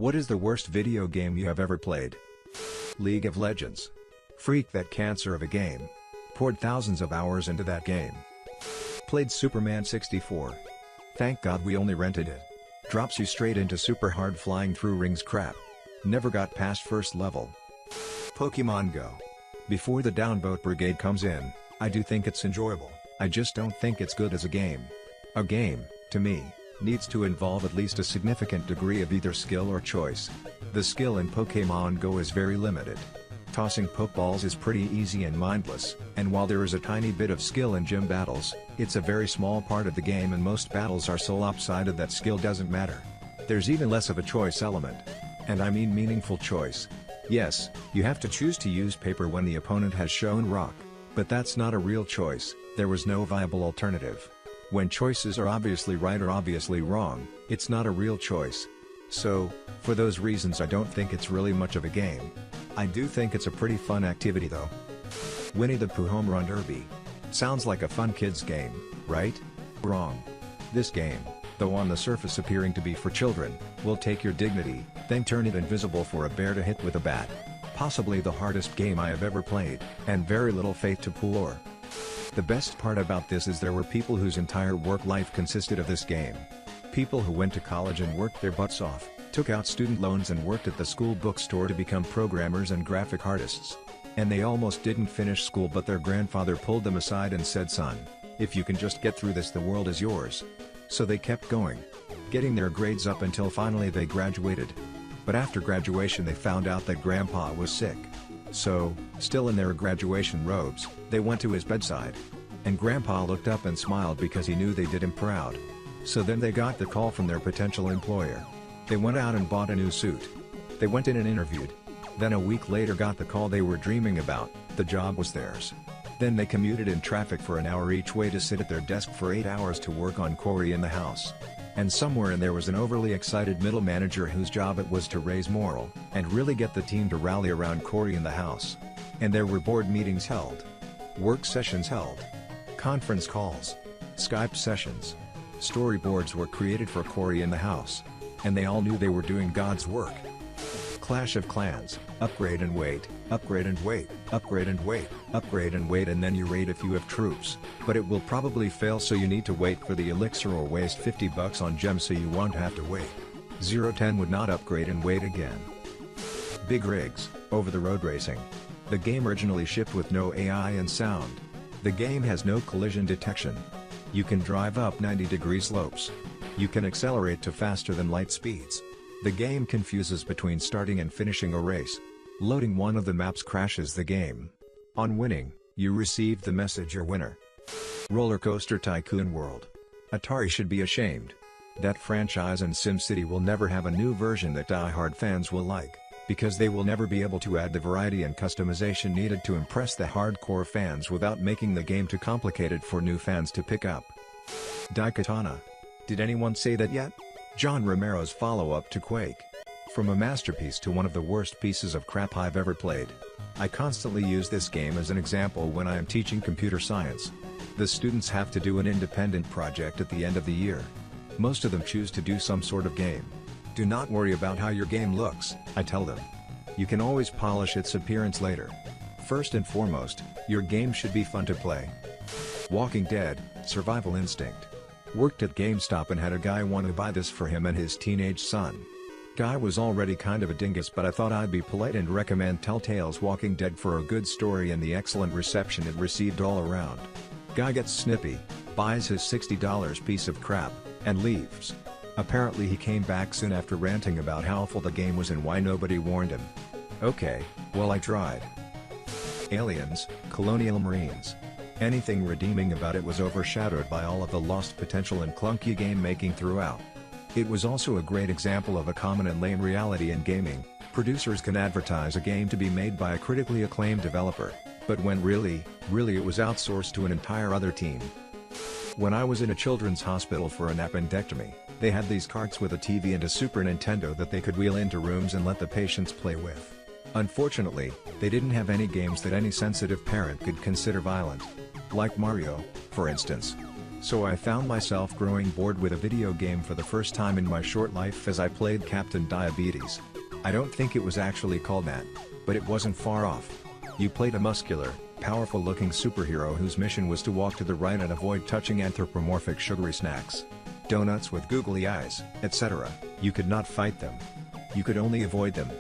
What is the worst video game you have ever played? League of Legends. Freak, that cancer of a game. Poured thousands of hours into that game. Played Superman 64. Thank God we only rented it. Drops you straight into super hard flying through rings crap. Never got past first level. Pokemon Go. Before the downvote brigade comes in, I do think it's enjoyable, I just don't think it's good as a game. A game, to me, needs to involve at least a significant degree of either skill or choice. The skill in Pokemon Go is very limited. Tossing Pokeballs is pretty easy and mindless, and while there is a tiny bit of skill in gym battles, it's a very small part of the game and most battles are so lopsided that skill doesn't matter. There's even less of a choice element. And I mean meaningful choice. Yes, you have to choose to use paper when the opponent has shown rock, but that's not a real choice, there was no viable alternative. When choices are obviously right or obviously wrong, it's not a real choice. So, for those reasons I don't think it's really much of a game. I do think it's a pretty fun activity though. Winnie the Pooh Home Run Derby. Sounds like a fun kids game, right? Wrong. This game, though on the surface appearing to be for children, will take your dignity, then turn it invisible for a bear to hit with a bat. Possibly the hardest game I have ever played, and very little faith to pull or. The best part about this is there were people whose entire work life consisted of this game. People who went to college and worked their butts off, took out student loans and worked at the school bookstore to become programmers and graphic artists. And they almost didn't finish school, but their grandfather pulled them aside and said, "Son, if you can just get through this, the world is yours." So they kept going, getting their grades up until finally they graduated. But after graduation they found out that Grandpa was sick. So, still in their graduation robes, they went to his bedside. And Grandpa looked up and smiled because he knew they did him proud. So then they got the call from their potential employer. They went out and bought a new suit. They went in and interviewed. Then a week later got the call they were dreaming about, the job was theirs. Then they commuted in traffic for an hour each way to sit at their desk for 8 hours to work on Cory in the House. And somewhere in there was an overly excited middle manager whose job it was to raise morale, and really get the team to rally around Cory in the House. And there were board meetings held. Work sessions held. Conference calls. Skype sessions. Storyboards were created for Cory in the House. And they all knew they were doing God's work. Clash of Clans, upgrade and wait, upgrade and wait, upgrade and wait, upgrade and wait, and then you raid if you have troops, but it will probably fail, so you need to wait for the elixir or waste $50 on gems so you won't have to wait. 010 would not upgrade and wait again. Big rigs, over-the-road racing. The game originally shipped with no AI and sound. The game has no collision detection. You can drive up 90-degree slopes. You can accelerate to faster than light speeds. The game confuses between starting and finishing a race. Loading one of the maps crashes the game. On winning, you receive the message "You're winner." Roller Coaster Tycoon World. Atari should be ashamed. That franchise and SimCity will never have a new version that die-hard fans will like, because they will never be able to add the variety and customization needed to impress the hardcore fans without making the game too complicated for new fans to pick up. Daikatana. Did anyone say that yet? John Romero's follow-up to Quake. From a masterpiece to one of the worst pieces of crap I've ever played. I constantly use this game as an example when I am teaching computer science. The students have to do an independent project at the end of the year. Most of them choose to do some sort of game. Do not worry about how your game looks, I tell them. You can always polish its appearance later. First and foremost, your game should be fun to play. Walking Dead, Survival Instinct. Worked at GameStop and had a guy want to buy this for him and his teenage son. Guy was already kind of a dingus, but I thought I'd be polite and recommend Telltale's Walking Dead for a good story and the excellent reception it received all around. Guy gets snippy, buys his $60 piece of crap, and leaves. Apparently he came back soon after ranting about how awful the game was and why nobody warned him. Okay, well, I tried. Aliens, Colonial Marines. Anything redeeming about it was overshadowed by all of the lost potential and clunky game making throughout. It was also a great example of a common and lame reality in gaming. Producers can advertise a game to be made by a critically acclaimed developer, but when really it was outsourced to an entire other team. When I was in a children's hospital for an appendectomy, they had these carts with a TV and a Super Nintendo that they could wheel into rooms and let the patients play with. Unfortunately, they didn't have any games that any sensitive parent could consider violent. Like Mario, for instance. So I found myself growing bored with a video game for the first time in my short life as I played Captain Diabetes. I don't think it was actually called that, but it wasn't far off. You played a muscular, powerful-looking superhero whose mission was to walk to the right and avoid touching anthropomorphic sugary snacks, donuts with googly eyes, etc. You could not fight them. You could only avoid them.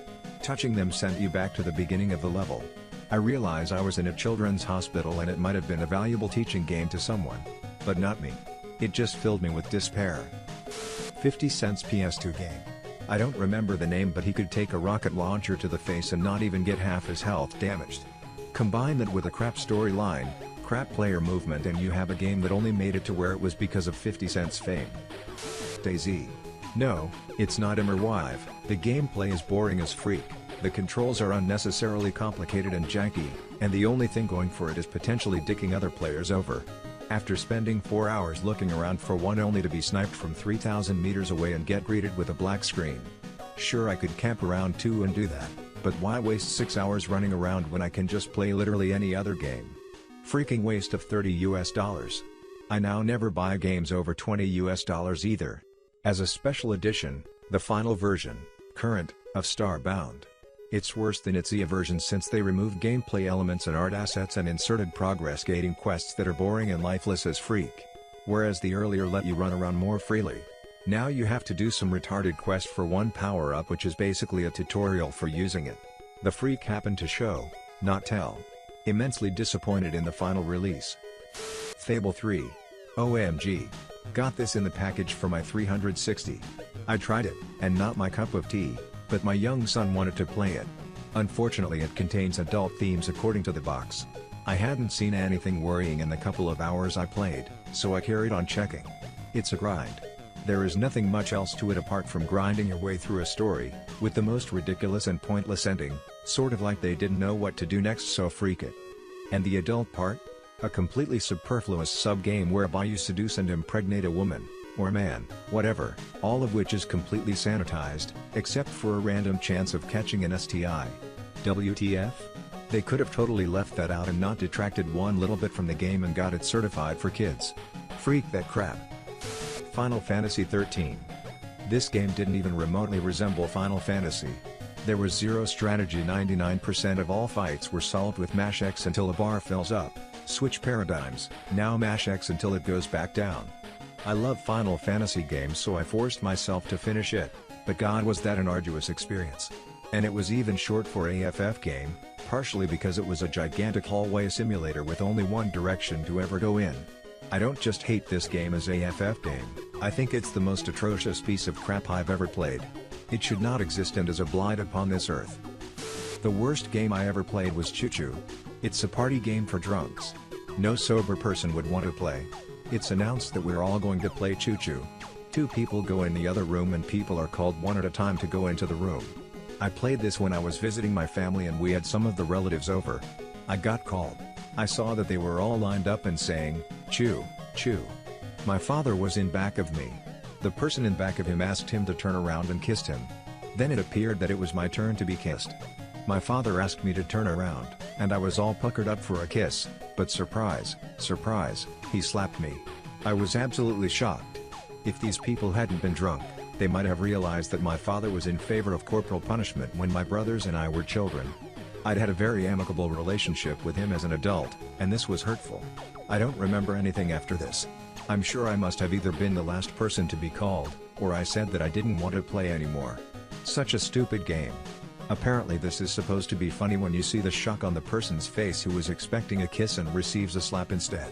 Touching them sent you back to the beginning of the level. I realize I was in a children's hospital and it might have been a valuable teaching game to someone. But not me. It just filled me with despair. 50 Cent's PS2 game. I don't remember the name, but he could take a rocket launcher to the face and not even get half his health damaged. Combine that with a crap storyline, crap player movement, and you have a game that only made it to where it was because of 50 Cent's fame. DayZ. No, it's not immersive. The gameplay is boring as freak, the controls are unnecessarily complicated and janky, and the only thing going for it is potentially dicking other players over. After spending 4 hours looking around for one only to be sniped from 3,000 meters away and get greeted with a black screen. Sure, I could camp around too and do that, but why waste 6 hours running around when I can just play literally any other game? Freaking waste of $30. I now never buy games over $20 either. As a special edition, the final version, current, of Starbound. It's worse than its EA version since they removed gameplay elements and art assets and inserted progress-gating quests that are boring and lifeless as freak. Whereas the earlier let you run around more freely. Now you have to do some retarded quest for one power-up, which is basically a tutorial for using it. The freak happened to show, not tell. Immensely disappointed in the final release. Fable 3. OMG. Got this in the package for my 360. I tried it, and not my cup of tea, but my young son wanted to play it. Unfortunately, it contains adult themes according to the box. I hadn't seen anything worrying in the couple of hours I played, so I carried on checking. It's a grind. There is nothing much else to it apart from grinding your way through a story, with the most ridiculous and pointless ending, sort of like they didn't know what to do next, so freak it. And the adult part? A completely superfluous sub-game whereby you seduce and impregnate a woman, or man, whatever, all of which is completely sanitized, except for a random chance of catching an STI. WTF? They could have totally left that out and not detracted one little bit from the game and got it certified for kids. Freak that crap. Final Fantasy XIII. This game didn't even remotely resemble Final Fantasy. There was zero strategy. 99% of all fights were solved with mash X until a bar fills up. Switch paradigms, now mash X until it goes back down. I love Final Fantasy games, so I forced myself to finish it, but god was that an arduous experience. And it was even short for AFF game, partially because it was a gigantic hallway simulator with only one direction to ever go in. I don't just hate this game as AFF game, I think it's the most atrocious piece of crap I've ever played. It should not exist and is a blight upon this earth. The worst game I ever played was Choo Choo. It's a party game for drunks. No sober person would want to play. It's announced that we're all going to play Choo Choo. 2 people go in the other room and people are called one at a time to go into the room. I played this when I was visiting my family and we had some of the relatives over. I got called. I saw that they were all lined up and saying, "Choo, choo." My father was in back of me. The person in back of him asked him to turn around and kissed him. Then it appeared that it was my turn to be kissed. My father asked me to turn around, and I was all puckered up for a kiss, but surprise, surprise, he slapped me. I was absolutely shocked. If these people hadn't been drunk, they might have realized that my father was in favor of corporal punishment when my brothers and I were children. I'd had a very amicable relationship with him as an adult, and this was hurtful. I don't remember anything after this. I'm sure I must have either been the last person to be called, or I said that I didn't want to play anymore. Such a stupid game. Apparently this is supposed to be funny when you see the shock on the person's face who was expecting a kiss and receives a slap instead.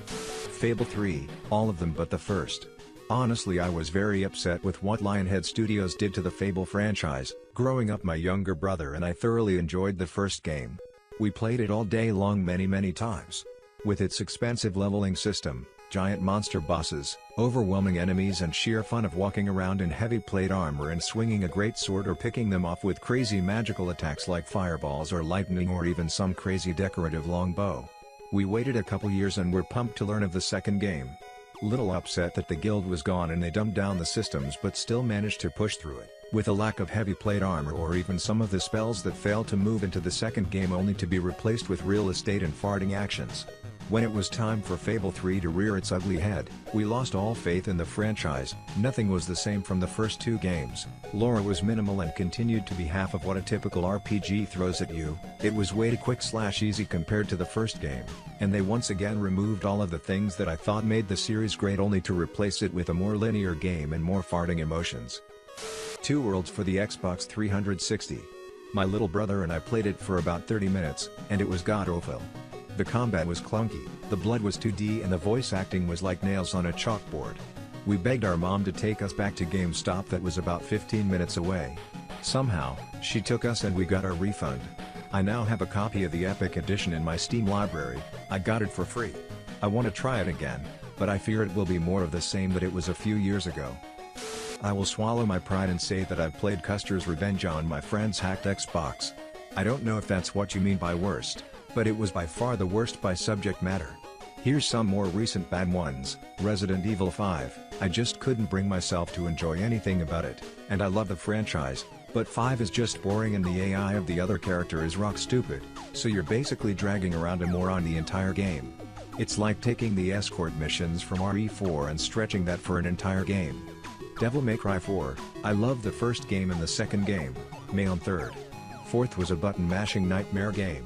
Fable 3, all of them but the first. Honestly, I was very upset with what Lionhead Studios did to the Fable franchise. Growing up, my younger brother and I thoroughly enjoyed the first game. We played it all day long many times. With its expensive leveling system, giant monster bosses, overwhelming enemies and sheer fun of walking around in heavy plate armor and swinging a great sword or picking them off with crazy magical attacks like fireballs or lightning or even some crazy decorative longbow. We waited a couple years and were pumped to learn of the second game. Little upset that the guild was gone and they dumbed down the systems, but still managed to push through it, with a lack of heavy plate armor or even some of the spells that failed to move into the second game only to be replaced with real estate and farting actions. When it was time for Fable 3 to rear its ugly head, we lost all faith in the franchise. Nothing was the same from the first two games. Lore was minimal and continued to be half of what a typical RPG throws at you. It was way too quick/easy compared to the first game, and they once again removed all of the things that I thought made the series great only to replace it with a more linear game and more farting emotions. Two Worlds for the Xbox 360. My little brother and I played it for about 30 minutes, and it was god-awful. The combat was clunky, the blood was 2D and the voice acting was like nails on a chalkboard. We begged our mom to take us back to GameStop that was about 15 minutes away. Somehow, she took us and we got our refund. I now have a copy of the Epic Edition in my Steam library. I got it for free. I want to try it again, but I fear it will be more of the same that it was a few years ago. I will swallow my pride and say that I've played Custer's Revenge on my friend's hacked Xbox. I don't know if that's what you mean by worst, but it was by far the worst by subject matter. Here's some more recent bad ones. Resident Evil 5, I just couldn't bring myself to enjoy anything about it, and I love the franchise, but 5 is just boring and the AI of the other character is rock stupid, so you're basically dragging around a moron the entire game. It's like taking the escort missions from RE4 and stretching that for an entire game. Devil May Cry 4, I love the first game and the second game, May on 3rd. 4th was a button-mashing nightmare game.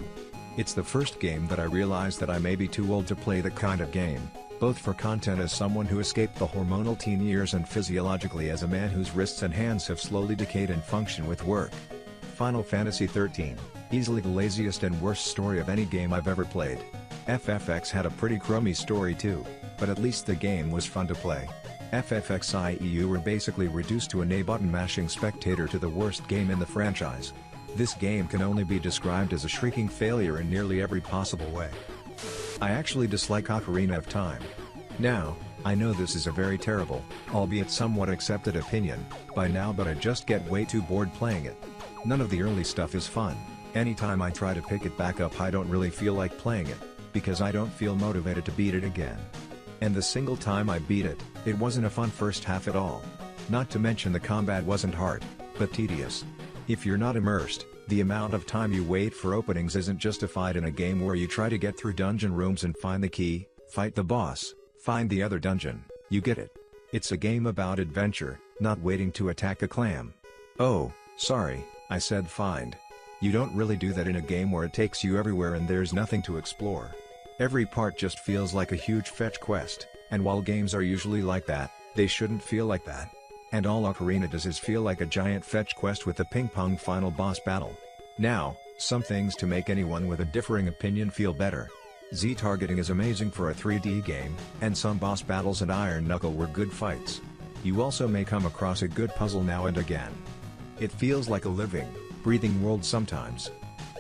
It's the first game that I realized that I may be too old to play that kind of game, both for content as someone who escaped the hormonal teen years and physiologically as a man whose wrists and hands have slowly decayed and function with work. Final Fantasy XIII, easily the laziest and worst story of any game I've ever played. FFX had a pretty crummy story too, but at least the game was fun to play. FFX you were basically reduced to an A-button-mashing spectator to the worst game in the franchise. This game can only be described as a shrieking failure in nearly every possible way. I actually dislike Ocarina of Time. Now, I know this is a very terrible, albeit somewhat accepted opinion, by now, but I just get way too bored playing it. None of the early stuff is fun. Anytime I try to pick it back up I don't really feel like playing it, because I don't feel motivated to beat it again. And the single time I beat it, it wasn't a fun first half at all. Not to mention the combat wasn't hard, but tedious. If you're not immersed, the amount of time you wait for openings isn't justified in a game where you try to get through dungeon rooms and find the key, fight the boss, find the other dungeon. You get it. It's a game about adventure, not waiting to attack a clam. Oh, sorry, I said find. You don't really do that in a game where it takes you everywhere and there's nothing to explore. Every part just feels like a huge fetch quest, and while games are usually like that, they shouldn't feel like that. And all Ocarina does is feel like a giant fetch quest with a ping-pong final boss battle. Now, some things to make anyone with a differing opinion feel better. Z-targeting is amazing for a 3D game, and some boss battles at Iron Knuckle were good fights. You also may come across a good puzzle now and again. It feels like a living, breathing world sometimes.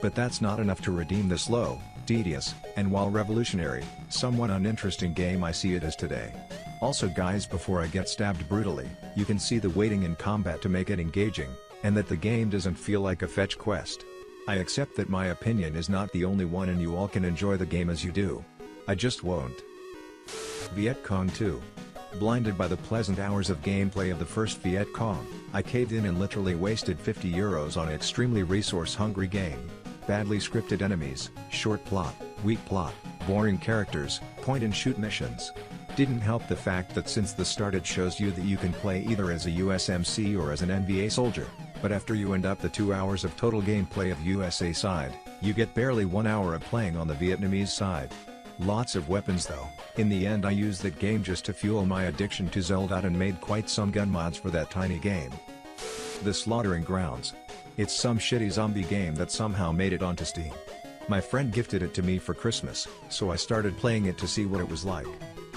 But that's not enough to redeem the slow, tedious, and while revolutionary, somewhat uninteresting game I see it as today. Also guys, before I get stabbed brutally, you can see the waiting in combat to make it engaging, and that the game doesn't feel like a fetch quest. I accept that my opinion is not the only one and you all can enjoy the game as you do. I just won't. Viet Cong 2. Blinded by the pleasant hours of gameplay of the first Viet Cong, I caved in and literally wasted €50 on an extremely resource-hungry game. Badly scripted enemies, short plot, weak plot, boring characters, point-and-shoot missions. Didn't help the fact that since the start it shows you that you can play either as a USMC or as an NVA soldier, but after you end up the 2 hours of total gameplay of USA side, you get barely 1 hour of playing on the Vietnamese side. Lots of weapons though. In the end I used that game just to fuel my addiction to Zelda and made quite some gun mods for that tiny game. The Slaughtering Grounds. It's some shitty zombie game that somehow made it onto Steam. My friend gifted it to me for Christmas, so I started playing it to see what it was like.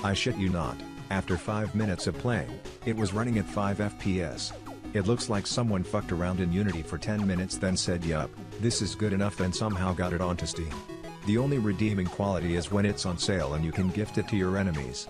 I shit you not, after 5 minutes of playing, it was running at 5 FPS. It looks like someone fucked around in Unity for 10 minutes then said yup, this is good enough and somehow got it onto Steam. The only redeeming quality is when it's on sale and you can gift it to your enemies.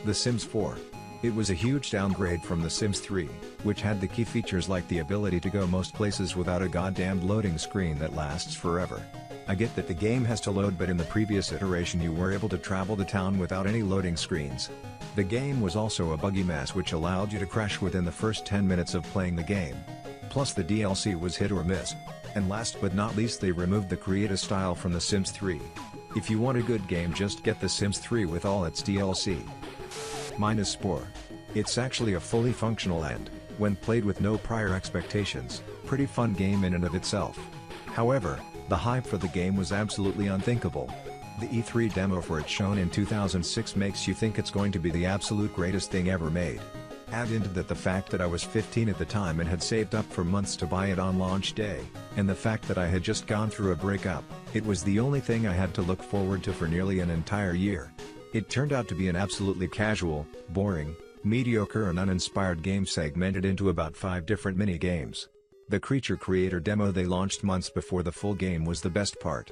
The Sims 4. It was a huge downgrade from The Sims 3, which had the key features like the ability to go most places without a goddamned loading screen that lasts forever. I get that the game has to load, but in the previous iteration you were able to travel the town without any loading screens. The game was also a buggy mess which allowed you to crash within the first 10 minutes of playing the game. Plus the DLC was hit or miss. And last but not least they removed the create-a style from The Sims 3. If you want a good game, just get The Sims 3 with all its DLC. Mine is Spore. It's actually a fully functional and, when played with no prior expectations, pretty fun game in and of itself. However, the hype for the game was absolutely unthinkable. The E3 demo for it shown in 2006 makes you think it's going to be the absolute greatest thing ever made. Add into that the fact that I was 15 at the time and had saved up for months to buy it on launch day, and the fact that I had just gone through a breakup. It was the only thing I had to look forward to for nearly an entire year. It turned out to be an absolutely casual, boring, mediocre and uninspired game segmented into about 5 different mini-games. The Creature Creator demo they launched months before the full game was the best part.